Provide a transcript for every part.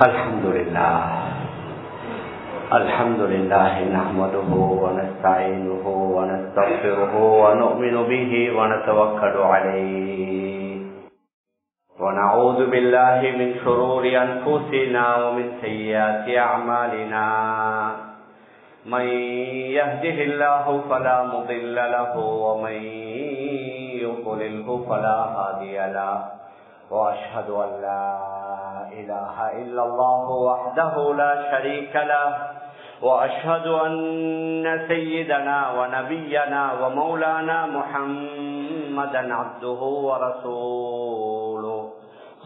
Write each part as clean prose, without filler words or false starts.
الحمد لله نحمده ونستعينه ونستغفره ونؤمن به ونتوكل عليه ونعوذ بالله من شرور أنفسنا ومن سيئات أعمالنا من يهده الله فلا مضل له ومن يضلله فلا هادي له وأشهد أن لا إله إلا الله وحده لا شريك له وأشهد أن سيدنا ونبينا ومولانا محمدا عبده ورسوله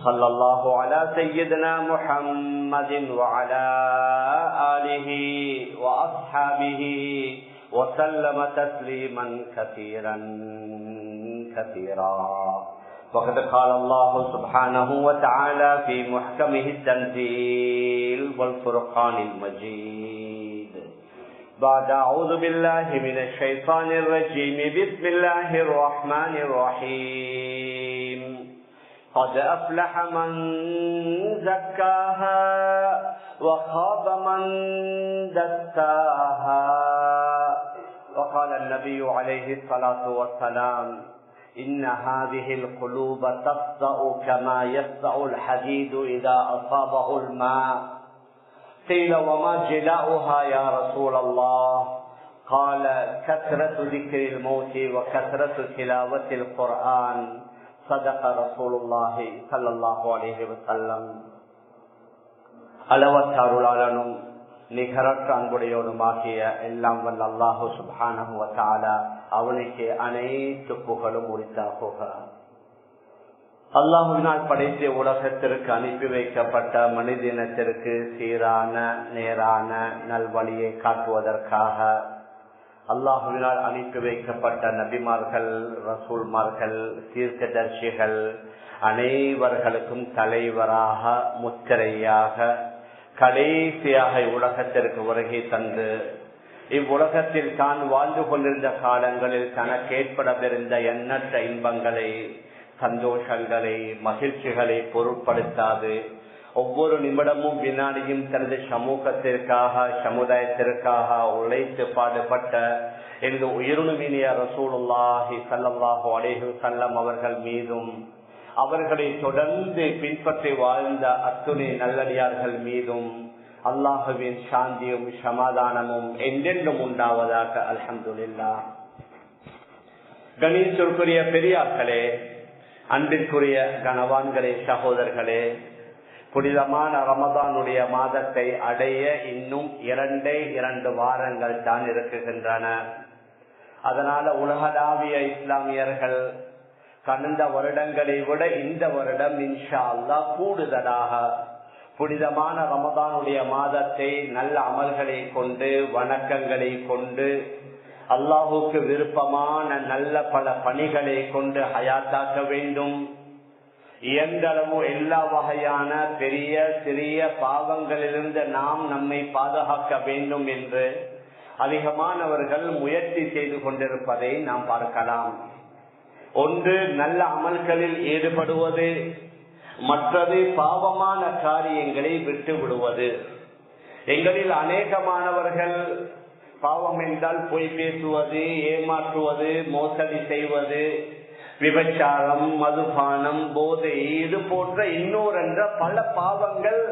صلى الله على سيدنا محمد وعلى آله وأصحابه وسلم تسليما كثيرا وقد قال الله سبحانه وتعالى في محكمه التنزيل والفرقان المجيد بعد أعوذ بالله من الشيطان الرجيم بسم الله الرحمن الرحيم قد أفلح من زكاها وخاب من دساها وقال النبي عليه الصلاة والسلام إن هذه القلوب تفزع كما يفزع الحديد إذا أصابه الماء قيل وما جلاؤها يا رسول الله قال كثرة ذكر الموت وكثرة تلاوة القرآن صدق رسول الله صلى الله عليه وسلم அளவற்ற அருளாளனும் நிகரற்ற அன்புடையோனுமாகிய எல்லாம் வல்ல அல்லாஹு சுப்ஹானஹு வ தஆலா அவனுக்கு அனைத்து புகழும் உரித்தாகுக. அல்லாஹுவினால் படைத்த உலகத்திற்கு அனுப்பி வைக்கப்பட்ட மனிதனத்திற்கு சீரான நேரான நல்வழியை காட்டுவதற்காக அல்லாஹுவினால் அனுப்பி வைக்கப்பட்ட நபிமார்கள், ரசூல்மார்கள், தீர்க்கதர்சிகள் அனைவர்களுக்கும் தலைவராக முத்திரையாக கடைசியாக உலகத்திற்கு வருகை தந்து இவ்வுலகத்தில் தான் வாழ்ந்து கொண்டிருந்த காலங்களில் தனக்கு ஏற்படவிருந்த எண்ணற்ற இன்பங்களை, சந்தோஷங்களை, மகிழ்ச்சிகளை பொருட்படுத்தாது ஒவ்வொரு நிமிடமும் வினாடியும் தனது சமூகத்திற்காக சமுதாயத்திற்காக உழைத்து பாடுபட்ட எனது உயிரினுமினிய ரசூலுல்லாஹி ஸல்லல்லாஹு அலைஹி வஸல்லம் அவர்கள் மீதும் அவர்களை தொடர்ந்து பின்பற்றி வாழ்ந்த அத்துணை நல்லடியார்கள் மீதும் அல்லாஹுவின் சாந்தியும் சமாதானமும் என்றென்றும் உண்டாவதாக. அல்ஹம்துலில்லாஹ். கணேசருக்குரிய பெரியார்களே, அன்பிற்குரிய கனவான்களே, சகோதரர்களே, புனிதமான ரமதானுடைய மாதத்தை அடைய இன்னும் 2 வாரங்கள் தான் இருக்குகின்றன. அதனால உலகளாவிய இஸ்லாமியர்கள் கடந்த வருடங்களை விட இந்த வருடம் இன்ஷா அல்லாஹ் கூடுதலாக புனிதமான ரமதானுடைய மாதத்தை நல்ல அமல்களை கொண்டு, வணக்கங்களை கொண்டு, அல்லாஹுக்கு விருப்பமான நல்ல பல பணிகளை கொண்டு ஹயாத்தாக்க வேண்டும். இயன்றளவு எல்லா வகையான பெரிய சிறிய பாவங்களிலிருந்து நாம் நம்மை பாதுகாக்க வேண்டும் என்று அதிகமானவர்கள் முயற்சி செய்து கொண்டிருப்பதை நாம் பார்க்கலாம். ஒன்று நல்ல அமல்களில் ஈடுபடுவது, மற்றது பாவமான காரியங்களை விட்டு விடுவது. எங்களில் அநேகமானவர்கள் பாவம் என்றால் பொய் பேசுவது, ஏமாற்றுவது, மோசடி செய்வது, விபச்சாரம், மதுபானம், போதை, இது போன்ற இன்னொரு பல பாவங்கள்,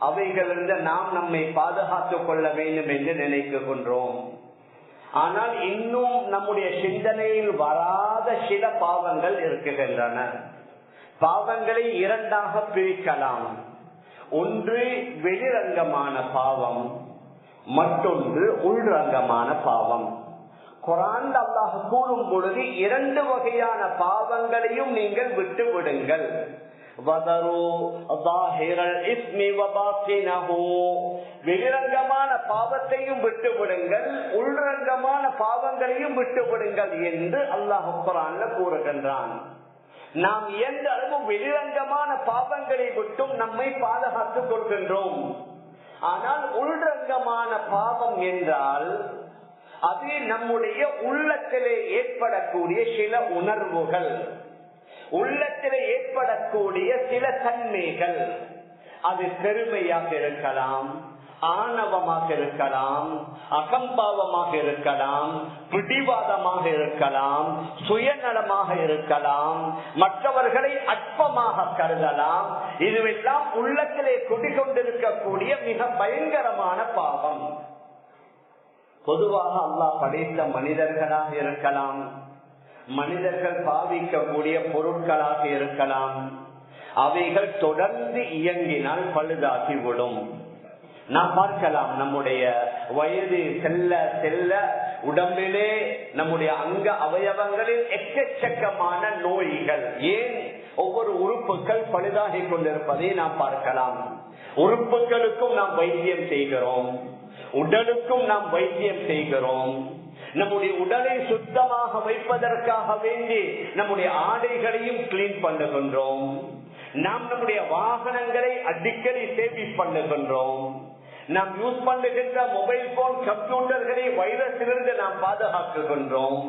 அவைகளிலிருந்து நாம் நம்மை பாதுகாத்துக் கொள்ள வேண்டும் என்று நினைக்கின்றோம். ஆனால் இன்னும் நம்முடைய சிந்தனையில் வராத சில பாவங்கள் இருக்குகின்றன. பாவங்களை 2ஆக பிரிக்கலாம். ஒன்று வெளிரங்கமான பாவம், மற்றொன்று உள்ரங்கமான பாவம். குர்ஆன் அல்லாஹ் கூறும் பொழுது 2 வகையான பாவங்களையும் நீங்கள் விட்டு விடுங்கள். வெளிரங்கமான பாவத்தையும் விட்டு விடுங்கள், உள்ரங்கமான பாவங்களையும் விட்டு விடுங்கள் என்று அல்லாஹ் குர்ஆன்ல கூறுகின்றான். நாம் எந்த அளவு வெளிரங்கமான பாவங்களை விட்டும் நம்மை பாதுகாத்துக் கொள்கின்றோம். ஆனால் உள்ரங்கமான பாவம் என்றால் அது நம்முடைய உள்ளத்திலே ஏற்படக்கூடிய சில உணர்வுகள், உள்ளத்திலே ஏற்படக்கூடிய சில தன்மைகள், அது பெருமையாக இருக்கலாம், ஆணவமாக இருக்கலாம், அகம்பாவமாக இருக்கலாம், பிடிவாதமாக இருக்கலாம், சுயநலமாக இருக்கலாம், மற்றவர்களை அற்பமாக கருதலாம். இதுவெல்லாம் உள்ளத்திலே குடிகொண்டிருக்கக்கூடிய மிக பயங்கரமான பாவம். பொதுவாக அல்லாஹ் படைத்த மனிதர்களாக இருக்கலாம், மனிதர்கள் பாவிக்கக்கூடிய பொருட்களாக இருக்கலாம், அவைகள் தொடர்ந்து இயங்கினால் பழுதாகிவிடும். நாம் பார்க்கலாம், நம்முடைய வயது செல்ல செல்ல உடம்பிலே நம்முடைய அங்க அவயவங்களில் எக்கச்சக்கமான நோய்கள், ஏன் ஒவ்வொரு உறுப்புகள் பழுதாகி கொண்டிருப்பதை நாம் பார்க்கலாம். உறுப்புகளுக்கும் நாம் வைத்தியம் செய்கிறோம், உடலுக்கும் நாம் வைத்தியம் செய்கிறோம். நம்முடைய உடலை சுத்தமாக வைப்பதற்காக வேண்டி நம்முடைய ஆடைகளையும் கிளீன் பண்ணுகின்றோம். நாம் நம்முடைய வாகனங்களை அடிக்கடி சேவிங் பண்ணுகின்றோம். நாம் யூஸ் பண்ணுகின்ற மொபைல் போன், கம்ப்யூட்டர்களை வைரஸிலிருந்து நாம் பாதுகாக்குகின்றோம்.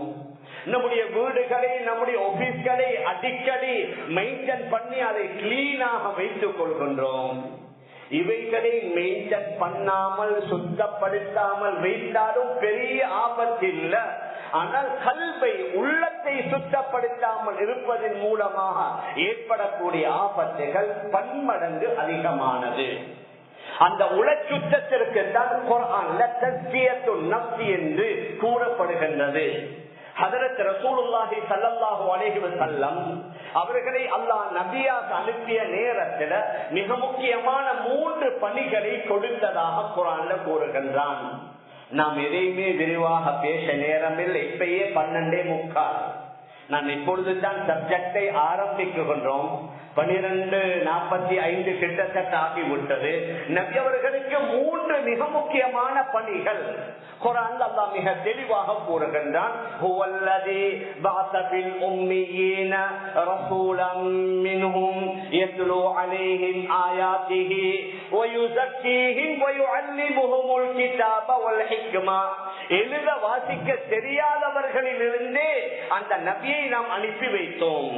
நம்முடைய வீடுகளை, நம்முடைய ஆபீஸ்களை அடிக்கடி மெயின்டைன் பண்ணி அதை கிளீனாக வைத்துக் கொள்கின்றோம். இவைகளை மெயின்டைன் பண்ணாமல் சுத்தப்படுத்தாமல் வைத்தாலும் பெரிய ஆபத்து இல்லை. ஆனால் கல்வை, உள்ளத்தை சுத்தப்படுத்தாமல் இருப்பதன் மூலமாக ஏற்படக்கூடிய ஆபத்துகள் பன்மடங்கு அதிகமானது. அந்த உளச்சுத்தத்திற்கு தான் குர்ஆன்ல தஸ்கியத்துன் நஃப்ஸ் என்று கூறப்படுகின்றது. ஹதரத் ரசூலுல்லாஹி ஸல்லல்லாஹு அலைஹி வஸல்லம் அவர்களை அல்லாஹ் நபியாக அனுப்பிய நேரத்தில் மிக முக்கியமான 3 பணிகளை கொடுத்ததாக குர்ஆன்ல கூறுகின்றான். நாம் எதையுமே விரிவாக பேச நேரமில்லை. இப்பயே 12:45. நான் இப்பொழுதுதான் சப்ஜெக்டை ஆரம்பிக்கின்றோம். 12:45 கிட்டத்தட்ட ஆகிவிட்டது. நபி அவர்களுக்கு 3 மிக முக்கியமான பணிகள் குர்ஆன்ல அல்லாஹ் மிக தெளிவாக கூறுகின்றான். ஹுவல்லதி பஅஸ பில் உம்மீன ரசூலன் மின்ஹும் யத்லூ அலைஹிம் ஆயாத்திஹி வ யுஸக்கீஹிம் வ யுஅல்லிமுஹுமுல் கிதாப வல் ஹிக்மா. எழுத வாசிக்க தெரியாதவர்களிலிருந்தே அந்த நபியை நாம் அனுப்பி வைத்தோம்.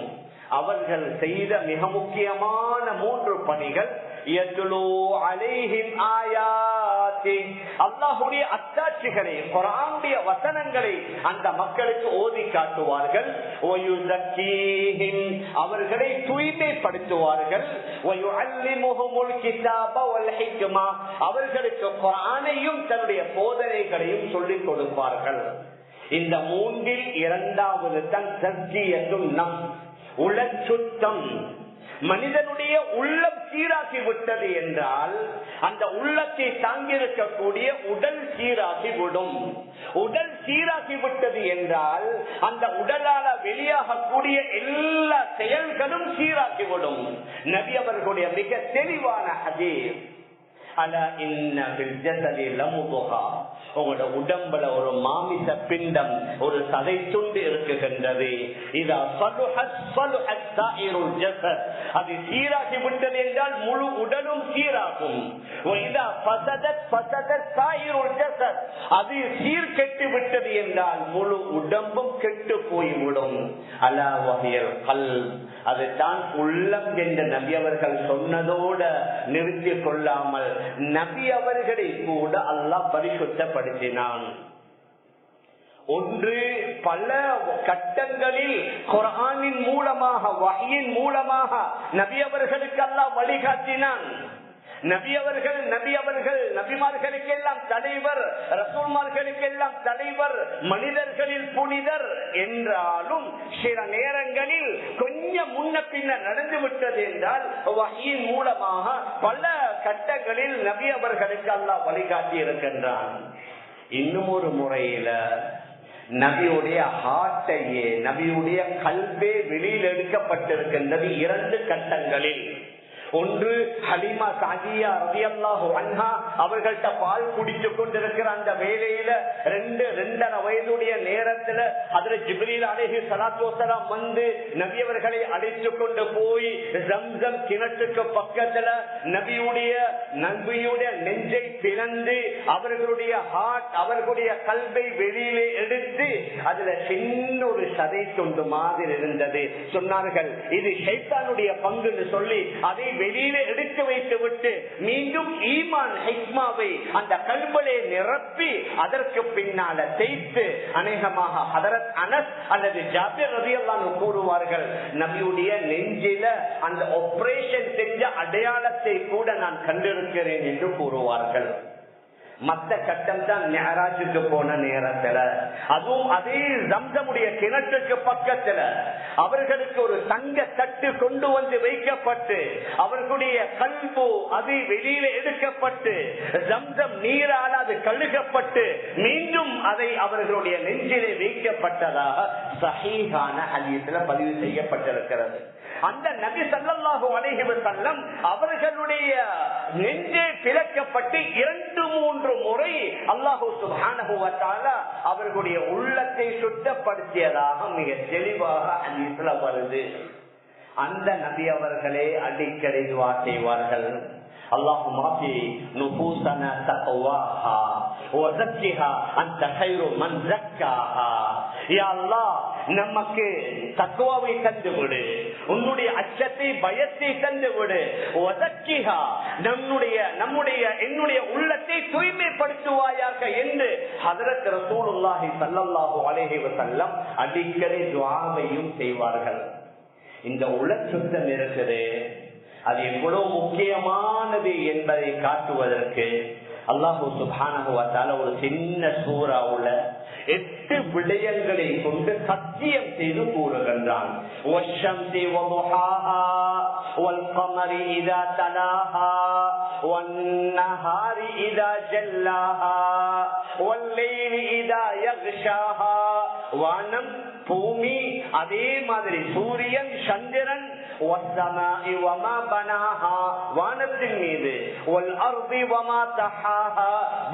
அவர்கள் செய்த மிக முக்கியமான 3 பணிகள். அல்லாஹ்வுடைய அத்தாட்சிகளை, குர்ஆனுடைய வசனங்களை அந்த மக்களுக்கு ஓதி காட்டுவார்கள். அவர்களை தூய்மைப்படுத்துவார்கள். அவர்களுக்கு குர்ஆனையும் தன்னுடைய போதனைகளையும் சொல்லிக் கொடுப்பார்கள். இந்த 3ல் 2வது தான் தஸ்கியத்துன் நஃப்ஸ், உளச்சுத்தம். மனிதனுடைய உள்ளம் சீராகி விட்டது என்றால் அந்த உள்ளத்தை தாங்கியிருக்கக்கூடிய உடல் சீராகிவிடும். உடல் சீராகி விட்டது என்றால் அந்த உடலால வெளியாகக்கூடிய எல்லா செயல்களும் சீராகிவிடும். நபி அவர்களுடைய மிக தெளிவான ஹதீஸ், அலா இன்ன ஃபில் ஜஸதி லமுதுஹா, உங்களோட உடம்புல ஒரு மாமிச பிண்டம், ஒரு சதை துண்டு இருக்குகின்றது. இதா ஸலுஹத் ஸலுஹத் ஸாயிருல் ஜஸத், அது சீராகி விட்டது என்றால் முழு உடலும் சீராகும். இதா ஃபஸதத் ஃபஸதத் ஸாயிருல் ஜஸத், அது சீர்கெட்டு விட்டது என்றால் முழு உடம்பும் கெட்டு போய்விடும். அலா வஹியல் கல்ப், அதுதான் உள்ளம் என்று நபி அவர்கள் சொன்னதோடு நிறுத்திக் கொள்ளாமல் நபி அவர்களை கூட அல்லாஹ் பரிசுத்தப்படுத்தினான். ஒன்று, பல கட்டங்களில் குர்ஆனின் மூலமாக, வஹ்யின் மூலமாக நபி அவர்களுக்கு அல்லாஹ் வழிகாட்டினான். நபிமார்களுக்கெல்லாம் தலைவர், ரசூல்மார்களுக்கெல்லாம் தலைவர், மனிதர்களில் புனிதர் என்றாலும் சில நேரங்களில் கொஞ்சம் முன்ன பின்ன நடந்து விட்டது என்றால் வஹ்யின் மூலமாக பல கட்டங்களில் நபி அவர்களுக்கு அல்லாஹ் வழிகாட்டி இருக்கின்றான். இன்னும் ஒரு முறையில நபியுடைய ஹார்ட்டையே, நபியுடைய கல்வே வெளியில் எடுக்கப்பட்டிருக்கின்றது 2 கட்டங்களில். ஒன்று, ஹலீமா சாதியா ரலியல்லாஹு அன்ஹா அவர்கள்ட்ட பால் குடித்துக் கொண்டிருக்கிற அந்த வேளையில 2.5 வயதுடைய நேரத்துல ஹஜ்ரத் ஜிப்ரீல் அலைஹி ஸலாத்து வஸலாம் வந்து நபி அவர்களை அழைத்துக் கொண்டு போய் ஜம்சம் கிணற்றுக்கு பக்கத்துல நபியுடைய நெஞ்சை பிளந்து அவர்களுடைய ஹார்ட், அவர்களுடைய கல்வை வெளியிலே எடுத்து அதுல சின்ன ஒரு சதை துண்டு மாதிரி இருந்தது. சொன்னார்கள், இது ஷைத்தானுடைய பங்குன்னு சொல்லி அதை வெளியில எடுக்க வைத்து விட்டு மீண்டும் ஈமான் ஹிக்மாவை அந்த கல்விலே நிரப்பி அதற்கு பின்னால தேய்த்து அநேகமாக ஹதரத் அனஸ் அல்லது ஜாபிர் ரலியல்லாஹு அன்ஹு கூறுவார்கள், நபியுடைய நெஞ்சில அந்த ஆபரேஷன் செஞ்ச அடையாளத்தை கூட நான் கண்டிருக்கிறேன் என்று கூறுவார்கள். மத்த கட்டம் தான் மிஅராஜுக்கு போன நேரத்துல, அதுவும் அதே ஜம்சமுடைய கிணற்றுக்கு பக்கத்துல அவர்களுக்கு ஒரு தங்க தட்டு கொண்டு வந்து வைக்கப்பட்டு அவர்களுடைய கல்பு அது வெளியில எடுக்கப்பட்டு ஜம்சம் நீரால் அது கழுகப்பட்டு மீண்டும் அதை அவர்களுடைய நெஞ்சிலே வைக்கப்பட்டதாக சஹீஹான ஹதீஸ்ல பதிவு செய்யப்பட்டிருக்கிறது. அந்த நபி ஸல்லல்லாஹு அலைஹி வஸல்லம் அவர்களுடைய நெஞ்சே பிளக்கப்பட்டு 2-3 முறை அல்லாஹ் சுப்ஹானஹு வ தஆலா அவர்களுடைய உள்ளத்தை சுத்தப்படுத்தியதாக மிக தெளிவாக ஹதீஸ்ல வருது. அந்த நபி அவர்களே அடிக்கடி துஆ செய்வார்கள், اللهم اعطِ نفوسنا تقواها وزكها انت خير من زكاها. يا الله நமக்கு தக்வாவை தந்து விடு, உன்னுடைய அச்சத்தை பயத்தை தந்து விடு, வதக்கிஹா என்னுடைய உள்ளத்தை தூய்மைப்படுத்துவாயாக என்று ஹஜ்ரத் ரசூலுல்லாஹி ஸல்லல்லாஹு அலைஹி வஸல்லம் அடிக்கடி துஆவையும் செய்வார்கள். இந்த உள்ள சுத்தம் இருக்குது, அது எவ்வளவு முக்கியமானது என்பதை காட்டுவதற்கு அல்லாஹ் சுப்ஹானஹு வ தஆலா ஒரு சின்ன சூராவுல 8 விடயங்களை கொண்டு சத்தியம் செய்து கூறுகின்றான். வஷ்ஷம்ஸி வதுஹாஹா வல்கமரி இதா தலாஹா வன்னஹாரி இதா ஜல்லாஹா வல்லைலி இதா யக்ஷாஹா. வானம் பூமி அதே மாதிரி சூரியன் சந்திரன் வானத்தின் மீது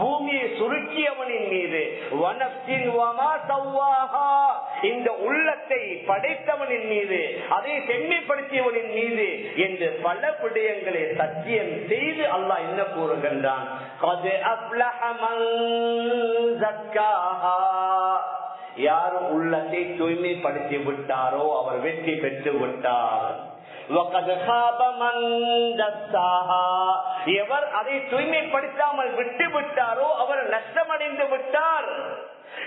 பூமியை சுருக்கியவனின் மீது இந்த உள்ளத்தை படைத்தவனின் மீது அதை செம்மைப்படுத்தியவனின் மீது என்று பல விடயங்களை சத்தியம் செய்து அல்லாஹ் என்ன கூறுகின்றான், யாரும் உள்ளத்தை தூய்மைப்படுத்தி விட்டாரோ அவர் வெற்றி பெற்று விட்டார். எவர் அதை தூய்மைப்படுத்தாமல் விட்டு விட்டாரோ அவர் நஷ்டமடைந்து விட்டார்.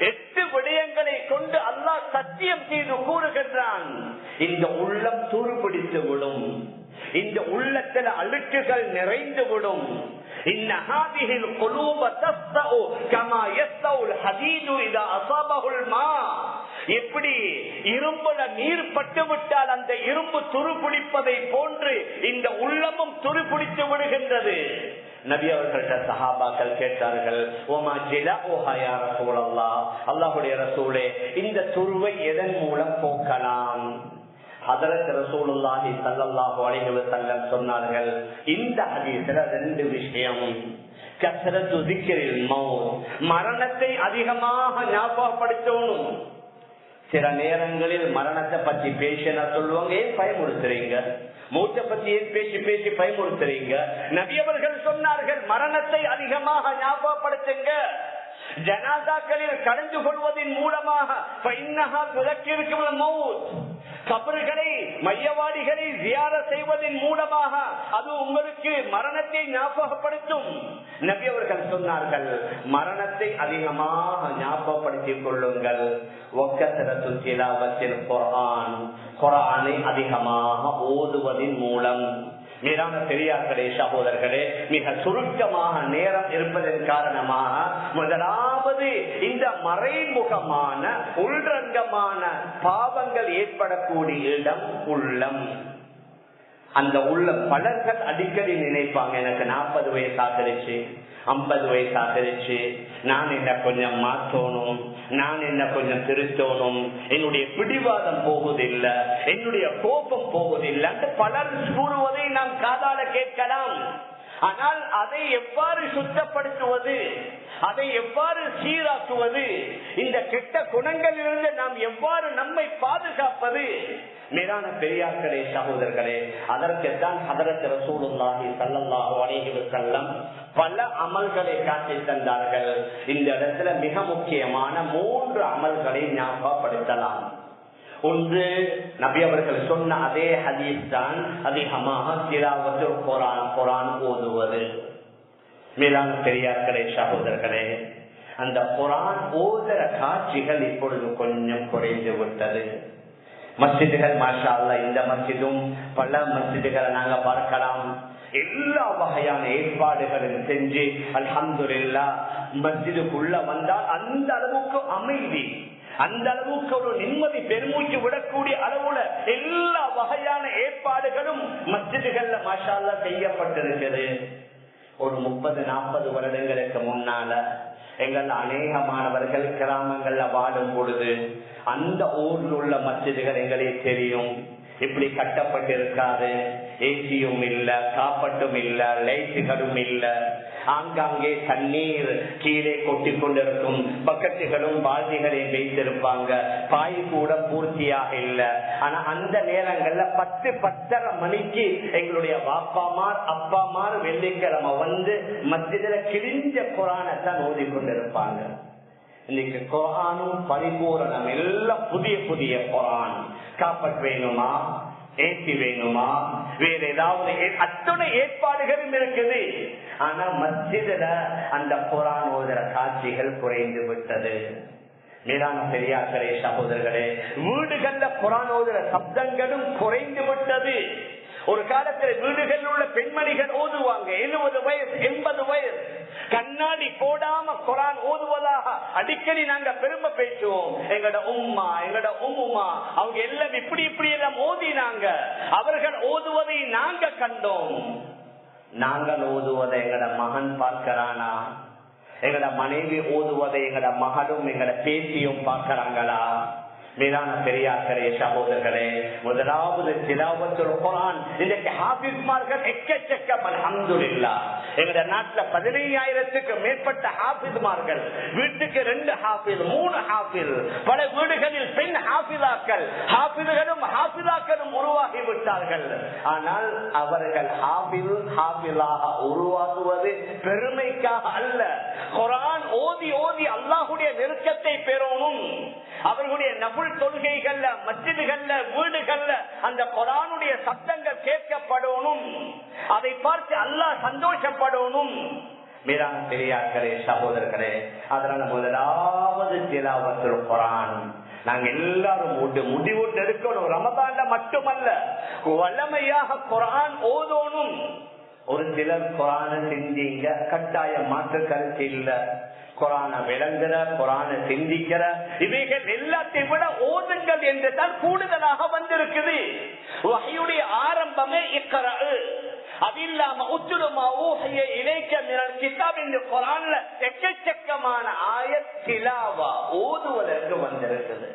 8 விடயங்களை கொண்டு அல்லாஹ் சத்தியம் செய்து கூறுகின்றான். இந்த உள்ளம் துருப்பிடித்து விடும், இந்த உள்ளத்தில் அழுக்குகள் நிறைந்து விடும். எப்படி இரும்புல நீர் பட்டுவிட்டால் அந்த இரும்பு துருப்பிடிப்பதை போன்று இந்த உள்ளமும் துருப்பிடித்து விடுகின்றது. நபி அவர்கள்ட்ட சஹாபாக்கள் கேட்டார்கள், ஓமா ஜிலாஹா யா ரசூலல்லாஹ், அல்லாஹ்வுடைய ரசூலே இந்த துருவை எதன் மூலம் போக்கலாம்? ஹஜ்ரத் ரசூலுல்லாஹி ஸல்லல்லாஹு அலைஹி வஸல்லம் சொன்னார்கள், இந்த ஹதீஸ்ல 2 விஷயம். கஸ்ரத்து ذிக்ரில் மௌத், மரணத்தை அதிகமாக ஞாபகப்படுத்தணும். சில நேரங்களில் மரணத்தை பத்தி பேசினா சொல்லுவாங்க, ஏன் பயமுறுத்துறீங்க? மூச்சை பத்தி ஏன் பேசி பயமுறுத்துறீங்க? நபி அவர்கள் சொன்னார்கள், மரணத்தை அதிகமாக ஞாபகப்படுத்துங்க. ஜனாதாக்களில் கலந்து கொள்வதன் மூலமாக கபறுகளை மையவாடிகளை ஜியாரத் செய்வதன் மூலமாக அது உங்களுக்கு மரணத்தை ஞாபகப்படுத்தும். நபி அவர்கள் சொன்னார்கள், மரணத்தை அதிகமாக ஞாபகப்படுத்திக் கொள்ளுங்கள். குர்ஆனை அதிகமாக ஓதுவதன் மூலம். மீதான பெரியார்களே சகோதரர்களே, மிக சுருக்கமாக நேரம் இருப்பதன் காரணமாக முதலாவது இந்த மறைமுகமான உள்ரங்கமான பாவங்கள் ஏற்படக்கூடிய இடம் உள்ளம். அந்த உள்ள பலர்கள் அடிக்கடி நினைப்பாங்க, எனக்கு 40 வயசு ஆகிருச்சு, 50 வயசு ஆகிருச்சு, நான் என்ன கொஞ்சம் மாற்றணும், நான் என்ன கொஞ்சம் திருத்தணும், என்னுடைய பிடிவாதம் போவதில்லை, என்னுடைய கோபம் போவதில்லை என்று பலர் கூறுவதை நாம் காதால கேட்கலாம். ஆனால் அதை எவ்வாறு சுத்தப்படுத்துவது, அதை எவ்வாறு சீராக்குவது, இந்த கெட்ட குணங்களிலிருந்து நாம் எவ்வாறு நம்மை பாதுகாப்பது? மேலான பெரியார்களே சகோதரர்களே, அதற்குத்தான் ஹஜ்ரத் ரசூலுல்லாஹி ஸல்லல்லாஹு அலைஹி வஸல்லம் பல அமல்களை காட்டி தந்தார்கள். இந்த இடத்துல மிக முக்கியமான 3 அமல்களை ஞாபகப்படுத்தலாம். ஒன்று நபி அவர்கள் சொன்ன அதே ஹதீஸ் தான் அதிகமாக திலாவத்துல் குர்ஆன், குர்ஆன் ஓதுவது. மேலான பெரியார்களே, சகோதரர்களே, அந்த குர்ஆன் ஓதுற காட்சிகள் இப்பொழுது கொஞ்சம் குறைந்து விட்டது. மஸ்ஜிதுகள் மாஷா அல்லாஹ், இந்த மஸ்ஜிதும் பல மஸ்ஜிதுகளை நாங்க பார்க்கலாம். எல்லா வகையான ஏற்பாடுகளும் செஞ்சு அல்ஹம்துலில்லாஹ் மஸ்ஜிதுக்குள்ள வந்தால் அந்த அளவுக்கு அமைதி, அந்த அளவுக்கு ஒரு நிம்மதி, பெருமூச்சு விடக்கூடிய அளவுல எல்லா வகையான ஏற்பாடுகளும் மஸ்ஜிதுகள்ல மாஷா அல்லாஹ் செய்யப்பட்டிருக்கிறது. ஒரு 30-40 வருடங்களுக்கு முன்னால எங்கள் அநேகமானவர்கள் கிராமங்கள்ல வாழும் பொழுது அந்த ஊரில் உள்ள மஸ்ஜிதுகள் எங்களுக்கு தெரியும். இப்படி கட்டப்பட்டிருக்காது. ஏசியும் இல்ல, காப்பட்டும் இல்ல, லைட்டுகளும் இல்ல. ஆங்காங்கே தண்ணீர் கீழே கொட்டி கொண்டிருக்கும். பக்கெட்டுகளும் பால்திகளையும் வைத்திருப்பாங்க. பாய் கூட பூர்த்தியாக இல்ல. ஆனா அந்த நேரங்கள்ல 10-10:30 மணிக்கு எங்களுடைய பாப்பாமார் அப்பாமார் வெள்ளிக்கிழமை வந்து மஸ்ஜிதுல கிழிஞ்ச குர்ஆனைத்தான் ஓதி கொண்டிருப்பாங்க. இன்னைக்கு குர்ஆனும் பரிபூரணம், எல்லாம் புதிய புதிய குர்ஆன். காப்பட் வேணுமா, ஏசி வேணுமா, வேற ஏதாவது அத்தனை ஏற்பாடுகளும் இருக்குது. ஆனா மஸ்ஜிதுல அந்த குர்ஆன் ஓதுற காட்சிகள் குறைந்து விட்டது. மேலான பெரியார்களே, சகோதரர்களே, வீடுகள்ல குர்ஆன் ஓதுற சப்தங்களும் குறைந்து விட்டது. ஒரு காலத்துல வீடுகளில் உள்ள பெண்மணிகள் ஓதுவாங்க. 70 வயசு 80 வயசு கண்ணாடி போடாம குர்ஆன் ஓதுவதாக அடிக்கடி நாங்க பெருமை பேசுவோம். எங்கட உம்மா, எங்கட உம்முமா, அவங்க எல்லாம் இப்படி இப்படி எல்லாம் ஓதினாங்க. அவர்கள் ஓதுவதை நாங்க கண்டோம். நாங்கள் ஓதுவதை எங்கட மகன் பார்க்கிறானா? எங்கட மனைவி ஓதுவதை எங்கட மகளும் எங்கட பேத்தியும் பார்க்கிறாங்களா? மேலான பெரியார்களே, சகோதரர்களே, முதலாவது திலாவத்துல் குர்ஆன். இன்றைக்கு ஹாஃபிஸ்மார்கள் எக்கச்சக்கம் அல்ஹம்துலில்லாஹ். எங்க நாட்டுல 15,000க்கு மேற்பட்ட ஹாஃபிஸ்மார்கள். வீட்டுக்கு 2 ஹாஃபிஸ், 3 ஹாஃபிஸ். பல வீடுகளில் பெண் ஹாஃபிலாக்கள், ஹாஃபில்களும் ஹாஃபிலாக்களும் உருவாகி விட்டார்கள். ஆனால் அவர்கள் ஹாஃபிலாக உருவாகுவது பெருமைக்காக அல்ல. குர்ஆன் ஓதி ஓதி அல்லாஹ்வுடைய நெருக்கத்தை பெறணும். அவர்களுடைய நஃபில் தொழுகைகள்ல, மஸ்ஜிதுகள்ல, வீடுகள்ல அந்த குர்ஆனுடைய சத்தங்கள் கேட்கப்படணும். அதை பார்த்து அல்லாஹ் சந்தோஷப்படணும். மேலான பெரியார்களே, சகோதரர்களே, அதனால முதலாவது திலாவத்துல் குர்ஆன் நாங்க எல்லாரும் முடிவு எடுக்கணும். ரமதான்ல மட்டுமல்ல, வல்லமையாக குர்ஆன் ஓதணும். ஒரு சிலர் குர்ஆனை சிந்திங்க, கட்டாய மாற்று கருத்து இல்ல. குர்ஆனை விளங்குற, குர்ஆனை சிந்திக்கிற, இவைகள் எல்லாத்தையும் விட ஓதுங்கள் என்று தான் கூடுதலாக வந்திருக்குது. வஹ்யுடைய ஆரம்பமே இக்ரா. அது இல்லாம உத்துலுமா ஊஹிய இலைக்க மினல் கிதாப் என்ற குர்ஆன்ல எக்கச்சக்கமான ஆயத் திலாவா ஓதுவதற்கு வந்திருக்குது.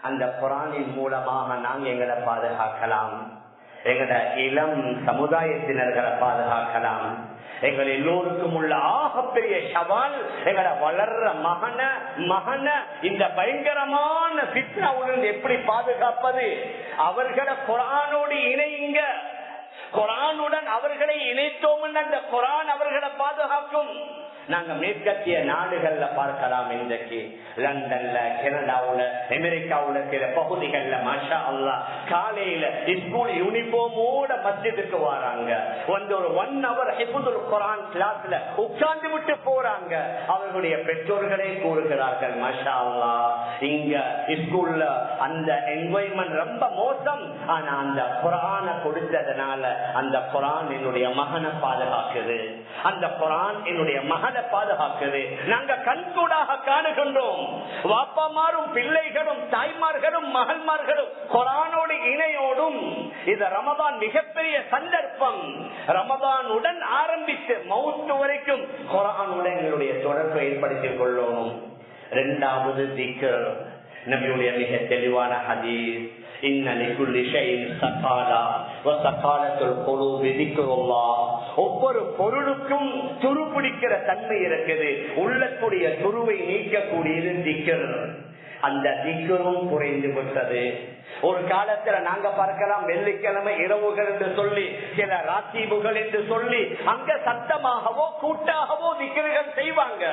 அந்த குர்ஆனின் மூலமாக நாங்க எங்களை பாதுகாக்கலாம், எங்கட இளம் சமுதாயத்தினர்களை பாதுகாக்கலாம். எங்கள் எல்லோருக்கும் உள்ள ஆகப்பெரிய சவால் எங்கட வளர்ற மகன இந்த பயங்கரமான ஃபித்னாவுடன் எப்படி பாதுகாப்பது? அவர்களை குர்ஆனோடு இணையுங்க. குர்ஆனுடன் அவர்களை இணைத்தோம், அந்த குர்ஆன் அவர்களை பாதுகாக்கும். நாங்க மேற்கத்திய நாடுகள்ல பார்க்கலாம். இன்றைக்கு லண்டன்ல, கனடாவுல, அமெரிக்காவுல சில பகுதிகள்ல மாஷா அல்லாஹ் காலையில ஸ்கூல் யூனிஃபார்மோட மஸ்ஜிதுக்கு வராங்க. வந்து ஒரு 1 hour ஹிஃபுதுல் குர்ஆன் கிளாஸ்ல உட்கார்ந்து விட்டு போறாங்க. அவர்களுடைய பெற்றோர்களே கூறுகிறார்கள், மாஷா அல்லாஹ் இங்க ஸ்கூல்ல அந்த என்வாயன்மெண்ட் ரொம்ப மோசம். ஆனா அந்த குர்ஆனை கொடுத்ததுனால அந்த குர்ஆன் என்னுடைய மகனை பாதுகாக்குது, அந்த குர்ஆன் என்னுடைய மகனை பாதுகாக்குது. நாங்க கண்கூடாக காணுகின்றோம். வாப்பாமாரும் பிள்ளைகளும் தாய்மார்களும் மகள்மார்களும் குர்ஆனோடு இணையோடும். இது ரமதான் மிகப்பெரிய சந்தர்ப்பம். ரமதானுடன் ஆரம்பித்து மௌத் வரைக்கும் குர்ஆனுடன் எங்களுடைய தொடர்பை ஏற்படுத்திக் கொள்ளணும். 2வது திக்ர், நபியுடைய மிக தெளிவான ஹதீஸ், ஒவ்வொரு பொருளுக்கும் துரு பிடிக்கிற தன்மை இருக்குது. உள்ளத்துடைய துருவை நீக்கக்கூடியது திக்ர். அந்த திக்ரும் குறைந்து விட்டது. ஒரு காலத்துல நாங்க பார்க்கலாம் வெள்ளிக்கிழமை இரவுகள் என்று சொல்லி சில ராத்தீபுகள் என்று சொல்லி அங்க சத்தமாகவோ கூட்டாகவோ திக்ருகள் செய்வாங்க.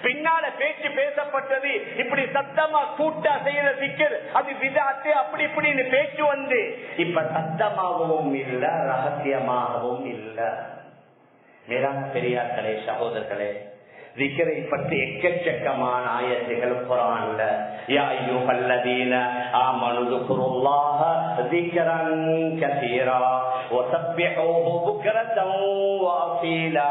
பின்னால பேச்சு பேசப்பட்டது, இப்படி சத்தமா கூட்டா செய்யற திக்ர் அது விதாத்து அப்படி இப்படின்னு பேச்சு வந்து இப்ப சத்தமாகவும் இல்ல ரகசியமாகவும் இல்ல. மேலான பெரியார்களே சகோதரர்களே, திக்ரை பற்றி எக்கச்சக்கமான ஆயத்துகள் குர்ஆன்ல யா அய்யுஹல்லதீன ஆமனு ذكرுல்லாஹ ذிக்ரன் கஸீரா வஸப்பிஹூஹு புக்ரத்தன் வஅஸீலா.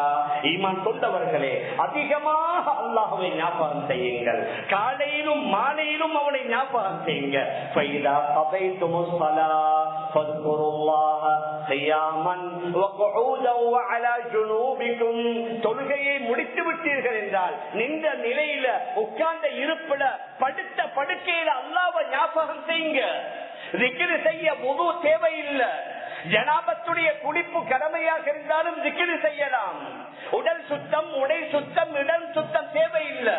ஈமான் கொண்டவர்களே, அதிகமாக அல்லாஹ்வை ஞாபகம் செய்யுங்கள், காலையிலும் மாலையிலும் அவனை ஞாபகம் செய்யுங்க. ஃபைதா கதைதுமுஸ் ஸலாத் ஃபذ்குருல்லாஹ கியாமன் வகுஊதன் வஅலா ஜுனூபிக்கும். தொழுகையை முடித்து விட்டீர்கள் என்றால் நின்ற நிலையில உட்கார்ந்த இருப்பில படுத்த படுக்கையில அல்லாஹ்வை ஞாபகம் செய்யுங்க. திக்ர் செய்ய வுது தேவையில்லை. ஜனாபத்துடைய குளிப்பு கடமையாக இருந்தாலும் திக்ர் செய்யலாம். உடல் சுத்தம், உடை சுத்தம், இடம் சுத்தம் தேவையில்லை.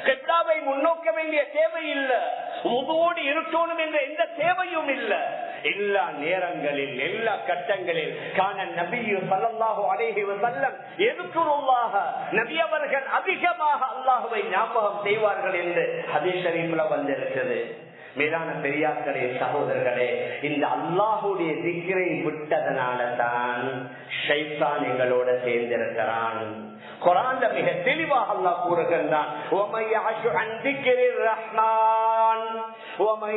கிப்லாவை முன்னோக்க வேண்டிய தேவையில்லை. வுதுவோடு இருக்கணும் என்ற எந்த தேவையும் இல்லை. எல்லா நேரங்களில் எல்லா கட்டங்களில் கான நபி ஸல்லல்லாஹு அலைஹி வஸல்லம் யذ்குருல்லாஹ, நபி அவர்கள் அதிகமாக அல்லாஹ்வை ஞாபகம் செய்வார்கள் என்று ஹதீஸ் ஷரீஃப்ல வந்திருக்கிறது. மேலான பெரியார்களே சகோதரர்களே, இந்த அல்லாஹுடைய திக்ரை விட்டதனால தான் ஷைத்தான் எங்களோட சேர்ந்திருக்கிறான். குர்ஆன்ல மிக தெளிவாக அல்லாஹ் கூறுகின்றான், وَمَن يَعْشُ عَن ذِكْرِ الرَّحْمَنِ وَمَن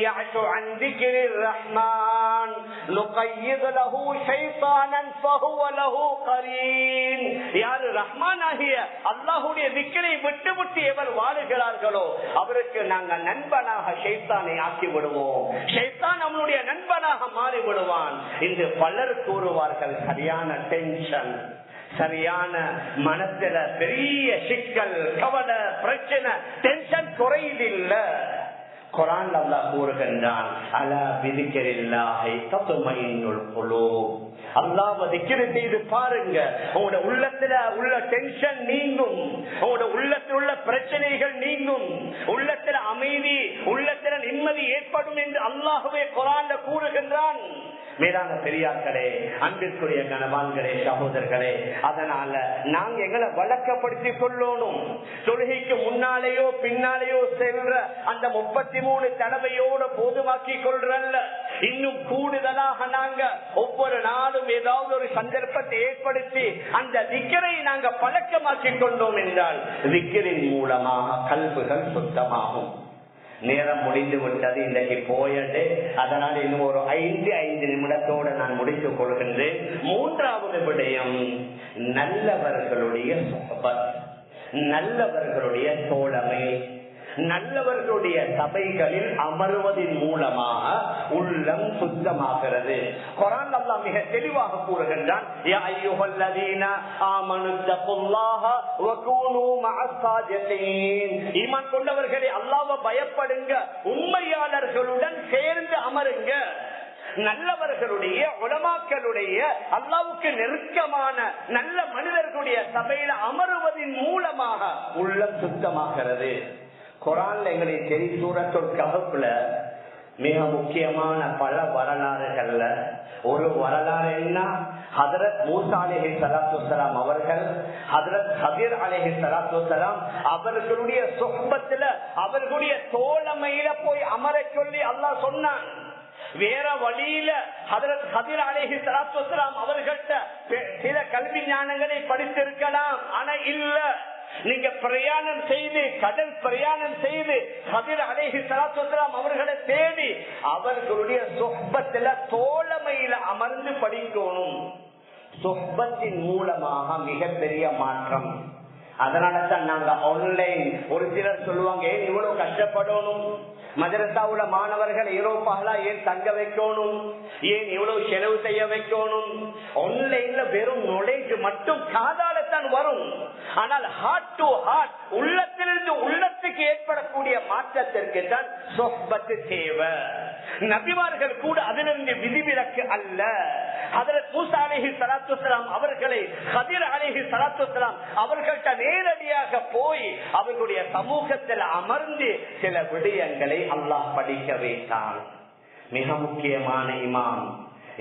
يَعْشُ عَن ذِكْرِ الرَّحْمَنِ نُقَيِّضْ لَهُ شَيْطَانًا فَهُوَ لَهُ قَرِينٌ. யார் ரஹ்மானாகிய அல்லாஹ்வுடைய திக்ரை விட்டு எவர் வாழுகிறார்களோ அவருக்கு நாங்கள் நண்பனாக ஷைத்தானை ஆக்கி விடுவோம். ஷைத்தான் அவனுடைய நண்பனாக மாறி விடுவான் என்று பலர் கூறுவார்கள். சரியான டென்ஷன், சரியான மனசுல பெரிய சிக்கல், கவலை, பிரச்சனை, டென்ஷன் குறையில்லை. குர்ஆன்ல அல்லாஹ் கூறுகின்றான், அலா பிதிக்ரில்லாஹி தத்மஇன்னுல் குலூப். அல்லாஹ்வை திக்ர் செய்து பாருங்க, உங்களோட உள்ளத்துல உள்ள டென்ஷன் நீங்கும், உங்களோட உள்ளத்தில் உள்ள பிரச்சனைகள் நீங்கும், உள்ளத்துல அமைதி, உள்ளத்துல நிம்மதி ஏற்படும் என்று அல்லாஹ்வே குர்ஆன்ல கூறுகின்றான். மேலான பெரியார்களே, அன்பிற்குரிய கணவான்களே, சகோதரர்களே, அதனால நாங்க எங்களை வழக்கப்படுத்திக் கொள்ளணும். தொழுகைக்கு முன்னாலேயோ பின்னாலேயோ செல்ற அந்த 33 தடவையோட போதுமாக்கி கொள்றல்ல, இன்னும் கூடுதலாக நாங்க ஒவ்வொரு நாளும் ஏதாவது ஒரு சந்தர்ப்பத்தை ஏற்படுத்தி அந்த திக்ரை நாங்க பழக்கமாக்கி கொண்டோம் என்றால் திக்ரின் மூலமாக கல்புகள் சுத்தமாகும். நேரம் முடிந்து விட்டது, இன்றைக்கு போயது. அதனால் இன்னும் ஒரு 5 நிமிடத்தோடு நான் முடித்துக் கொள்கின்றேன். மூன்றாவது விடயம், நல்லவர்களுடைய சுஹபத், நல்லவர்களுடைய தோழமை, நல்லவர்களுடைய சபைகளில் அமர்வதன் மூலமாக உள்ளம் சுத்தமாகிறது. குர்ஆன் அல்லாஹ் மிக தெளிவாக கூறுகின்றான், யா அய்யுஹல்லதீன ஆமனு தக்குல்லாஹ வகூனு மஅஸ் ஸாதிகீன். ஈமான் கொண்டவர்களே, அல்லாஹ்வை பயப்படுங்க, உண்மையாளர்களுடன் சேர்ந்து அமருங்க. நல்லவர்களுடைய உலமாக்களுடைய அல்லாஹ்வுக்கு நெருக்கமான நல்ல மனிதர்களுடைய சபையில அமருவதன் மூலமாக உள்ளம் சுத்தமாகிறது. குர்ஆன்ல எங்களுக்கு தெரியும், சூரத்துல் கஹ்ஃப்ல மிக முக்கியமான பல வரலாறுகள்ல ஒரு வரலாறு என்ன, ஹஜ்ரத் மூசா அலைஹிஸ்ஸலாத்து வஸ்ஸலாம் அவர்கள் ஹஜ்ரத் ஹிர் அலைஹிஸ்ஸலாத்து வஸ்ஸலாம் அவர்களுடைய சுஹ்பத்துல அவர்களுடைய தோழமையில போய் அமர சொல்லி அல்லாஹ் சொன்னான். வேற வழியில ஹஜ்ரத் ஹிர் அலைஹிஸ்ஸலாத்து வஸ்ஸலாம் அவர்கள்ட்ட சில கல்வி ஞானங்களை படித்திருக்கலாம், ஆனா இல்ல, நீங்க பிரயாணம் செய்து கடல் பிரயாணம் செய்து ஹிர் அலைஹிஸ்ஸலாத்து வஸ்ஸலாம் அவர்களை தேடி அவர்களுடைய சுஹ்பத்துல தோழமையில அமர்ந்து படிக்கணும். சுஹ்பத்தின் மூலமாக மிகப்பெரிய மாற்றம். அதனாலதான் நாங்க ஆன்லைன், ஒரு சிலர் சொல்லுவாங்க, ஏன் இவ்வளவு கஷ்டப்படணும், மதரசாவுல மாணவர்கள் யூரோப்பால ஏன் தங்க வைக்கணும், ஏன் இவ்வளவு செலவு செய்ய வைக்கணும். ஆன்லைன்ல வெறும் நாலேஜ் மட்டும் காதாலத்தான் வரும், ஆனால் ஹார்ட் டு ஹார்ட், உள்ளத்திலிருந்து உள்ளத்துக்கு ஏற்படக்கூடிய மாற்றத்திற்கு தான் சொஹ்பத் தேவை. நபிமார்கள் கூட அதிலிருந்து விதிவிலக்கு அல்ல. ஹஜ்ரத் மூசா அலைஹிஸ்ஸலாத்து வஸ்ஸலாம் அவர்களை கதிர் அலைஹிஸ்ஸலாத்து வஸ்ஸலாம் அவர்கள்ட்ட நேரடியாக போய் அவர்களுடைய சமூகத்தில் அமர்ந்து சில விடயங்களை அல்லாஹ் படிக்க வைத்தான். மிக முக்கியமான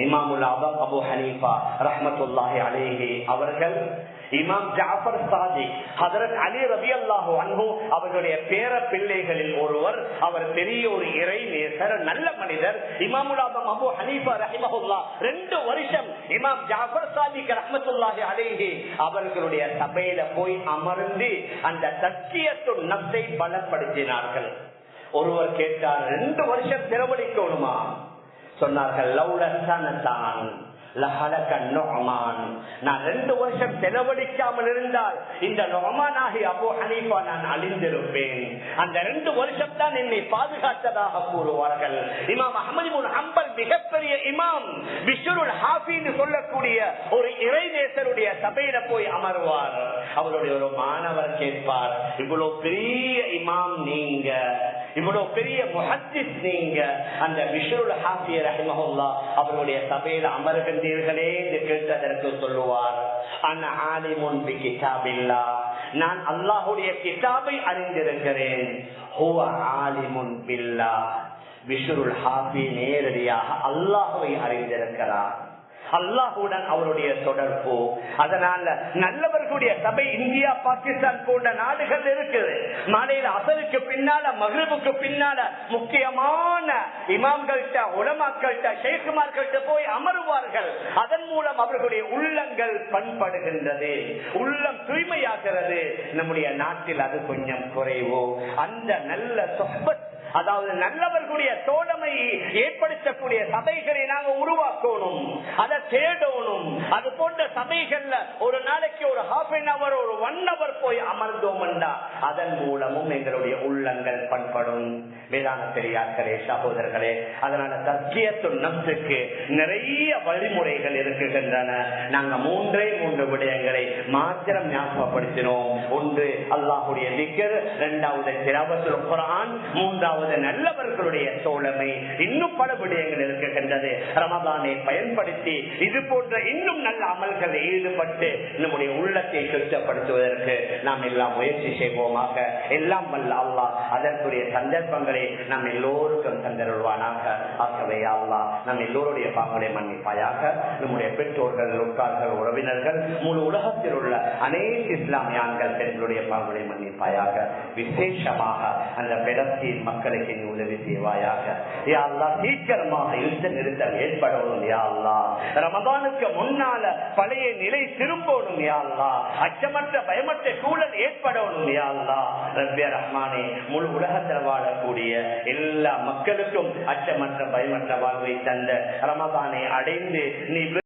இமாமுல் ஆதம் அபூ ஹனீஃபா ரஹ்மத்துல்லாஹி அலைஹி அவர்கள், இமாம் ஜாஃபர் சாதிக், ஹஜ்ரத் அலி ரலியல்லாஹு அன்ஹு அவர்களுடைய பேர பிள்ளைகளில் ஒருவர். அவர் பெரிய ஒரு இறை நேசர், நல்ல மனிதர். இமாமுல் ஆதம் அபூ ஹனீஃபா ரஹிமஹுல்லாஹ் 2 வருஷம் இமாம் ஜாஃபர் சாதிக் ரஹ்மத்துல்லாஹி அலைஹி அவர்களுடைய சபையில போய் அமர்ந்து அந்த தஸ்கியத்துன் நஃப்ஸை பலப்படுத்தினார்கள். ஒருவர் கேட்டார், 2 வருஷம் செலவழிக்கணுமா? சொன்னார்கள், நான் 2 வருஷம் செலவழிக்காமல் இருந்தால் இந்த நுஅமானாகி அபூ ஹனீஃபா நான் அழிந்திருப்பேன். அந்த 2 வருஷம் தான் என்னை பாதுகாத்ததாக கூறுவார்கள். இமாம் அஹ்மத் இப்னு ஹம்பல் மிகப்பெரிய இமாம், பிஷ்ருல் ஹாஃபி என்று சொல்லக்கூடிய ஒரு இறைநேசருடைய சபையில போய் அமர்வார். அவருடைய ஒரு மாணவர் கேட்பார், இவ்வளவு பெரிய இமாம் நீங்க, இவ்வளவு பெரிய முஹத்திஸ் நீங்க, அந்த பிஷ்ருல் ஹாஃபி ரஹிமஹுல்லாஹ் அவருடைய சபையில அமர்கின்றீர்களே என்று கேட்டதற்கு சொல்லுவார், அன ஆலிமுன் பி கிதாபில்லாஹ், நான் அல்லாஹ்வுடைய கிதாபை அறிந்திருக்கிறேன். ஹுவ ஆலிமுன் பில்லாஹ். பிஷ்ருல் ஹாஃபி நேரடியாக அல்லாஹ்வை அறிந்திருக்கிறார். அல்லாஹுடன் அவருடைய தொடர்பு. அதனால நல்லவர்களுடைய சபை இந்தியா, பாகிஸ்தான் போன்ற நாடுகள் இருக்குது. மாலையில அசருக்கு பின்னால, மக்ரிபுக்கு பின்னால முக்கியமான இமாம்கள்ட்ட, உலமாக்கள்ட்ட, ஷேக்குமார்கள்ட்ட போய் அமருவார்கள். அதன் மூலம் அவர்களுடைய உள்ளங்கள் பண்படுகின்றது, உள்ளம் தூய்மையாகிறது. நம்முடைய நாட்டில் அது கொஞ்சம் குறைவோ. அந்த நல்ல சொஹ்பத், அதாவது நல்லவர்களுடைய தோழமையை ஏற்படுத்தக்கூடிய சபைகளை நாங்க உருவாக்கணும், அதை தேடணும். அது போன்ற சபைகள்ல ஒரு நாளைக்கு ஒரு ஹாஃப் அன் அவர், ஒரு 1 hour போய் அமர்ந்தோம் என்றா அதன் மூலமும் எங்களுடைய உள்ளங்கள் பண்படும். வேளாண் பெரியார்களே, சகோதரர்களே, அதனால தஸ்கியத்துன் நஃப்ஸுக்கு நிறைய வழிமுறைகள் இருக்கின்றன. நாங்க 3 விடயங்களை மாத்திரம் ஞாபகப்படுத்தினோம். ஒன்று அல்லாஹ்வுடைய திக்ர், 2வது திலாவத்துல் குர்ஆன், 3வது நல்லவர்களுடைய தோழமை. இன்னும் பல விடயங்கள் இருக்கின்றது. ரமதானை பயன்படுத்தி இது போன்ற இன்னும் நல்ல அமல்கள் ஈடுபட்டு நம்முடைய உள்ளத்தை சுத்தப்படுத்துவதற்கு நாம் எல்லாம் முயற்சி செய்வோமாக. எல்லாம் வல்ல அல்லாஹ் அதற்குரிய சந்தர்ப்பங்களை நாம் எல்லோருக்கும் தந்தருள்வானாக. ஆகவே அல்லாஹ் நம் எல்லோருடைய பாவங்களை மன்னிப்பாயாக. நம்முடைய பெற்றோர்கள், உட்கார்கள், உறவினர்கள், முழு உலகத்தில் உள்ள அனைத்து இஸ்லாமிய ஆண்கள், பெண்களுடைய பாவங்களை மன்னிப்பாயாக. விசேஷமாக அந்த பெலஸ்தீன் மக்களுக்கு நீ உதவி செய்வாயாக. யா அல்லாஹ் சீக்கிரமாக யுத்த நிறுத்தம் ஏற்படணும். யா அல்லாஹ் ரமதானுக்கு முன்னால பழைய நிலை திரும்பணும். யா அல்லாஹ் அச்சமற்ற பயமற்ற சூழல் ஏற்படணும். யா அல்லாஹ் ரப்பே ரஹ்மானே, முழு உலகத்தில் வாழக்கூடிய எல்லா மக்களுக்கும் அச்சமற்ற பயமற்ற வாழ்வை தந்த ரமதானை அடைந்து நீ